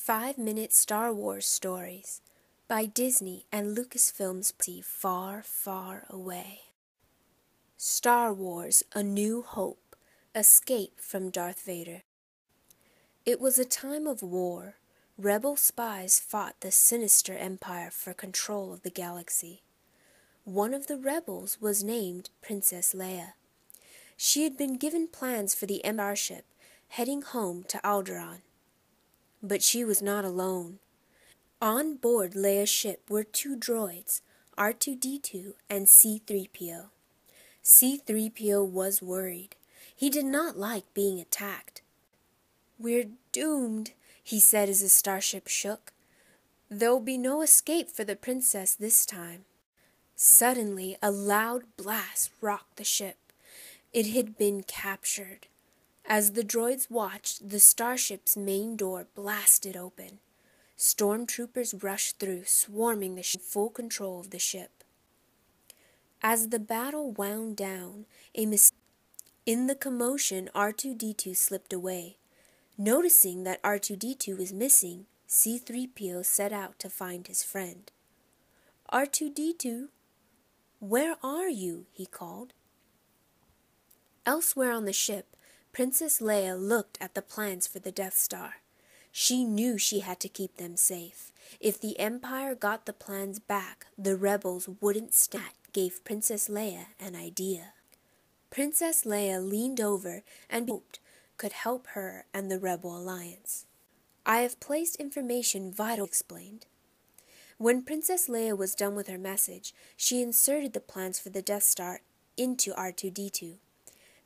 5-minute Star Wars stories by Disney and Lucasfilms. Far, far away. Star Wars: A New Hope. Escape from Darth Vader. It was a time of war. Rebel spies fought the sinister Empire for control of the galaxy. One of the rebels was named Princess Leia. She had been given plans for the Empire ship heading home to Alderaan. But she was not alone. On board Leia's ship were two droids, R2-D2 and C-3PO. C-3PO was worried. He did not like being attacked. "We're doomed," he said as the starship shook. "There'll be no escape for the princess this time." Suddenly, a loud blast rocked the ship. It had been captured. As the droids watched, the starship's main door blasted open. Stormtroopers rushed through, swarming the ship, full control of the ship. As the battle wound down, in the commotion, R2-D2 slipped away. Noticing that R2-D2 was missing, C-3PO set out to find his friend. "R2-D2, where are you?" he called. Elsewhere on the ship, Princess Leia looked at the plans for the Death Star. She knew she had to keep them safe. If the Empire got the plans back, the rebels wouldn't stand. That gave Princess Leia an idea. Princess Leia leaned over and hoped could help her and the Rebel Alliance. "I have placed information vital," explained. When Princess Leia was done with her message, she inserted the plans for the Death Star into R2-D2.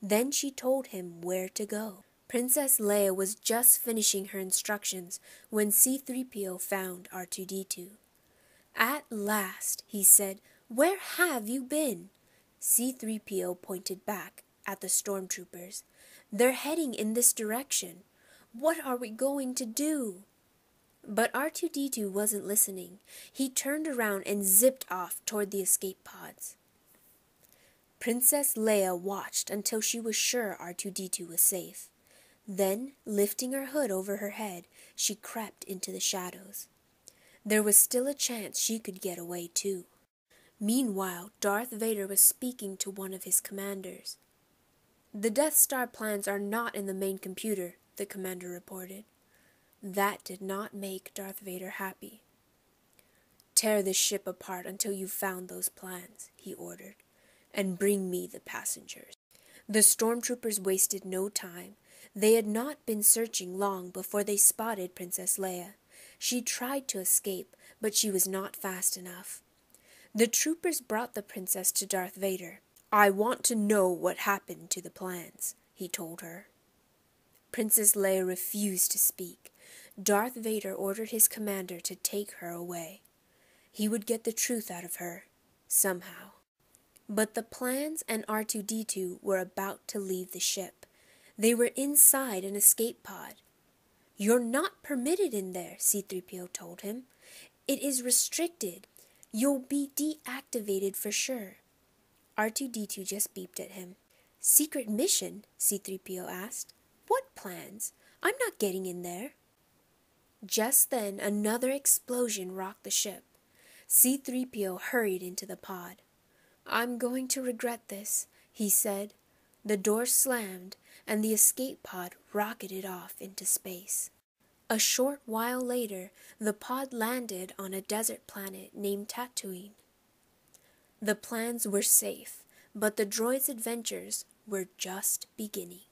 Then she told him where to go. Princess Leia was just finishing her instructions when C-3PO found R2-D2. "At last," he said. "Where have you been?" C-3PO pointed back at the stormtroopers. "They're heading in this direction. What are we going to do?" But R2-D2 wasn't listening. He turned around and zipped off toward the escape pods. Princess Leia watched until she was sure R2-D2 was safe. Then, lifting her hood over her head, she crept into the shadows. There was still a chance she could get away too. Meanwhile, Darth Vader was speaking to one of his commanders. "The Death Star plans are not in the main computer," the commander reported. That did not make Darth Vader happy. "Tear the ship apart until you've found those plans," he ordered. "And bring me the passengers." The stormtroopers wasted no time. They had not been searching long before they spotted Princess Leia. She tried to escape, but she was not fast enough. The troopers brought the princess to Darth Vader. "I want to know what happened to the plans," he told her. Princess Leia refused to speak. Darth Vader ordered his commander to take her away. He would get the truth out of her, somehow. But the plans and R2-D2 were about to leave the ship. They were inside an escape pod. "You're not permitted in there," C-3PO told him. "It is restricted. You'll be deactivated for sure." R2-D2 just beeped at him. "Secret mission?" C-3PO asked. "What plans? I'm not getting in there." Just then, another explosion rocked the ship. C-3PO hurried into the pod. "I'm going to regret this," he said. The door slammed, and the escape pod rocketed off into space. A short while later, the pod landed on a desert planet named Tatooine. The plans were safe, but the droids' adventures were just beginning.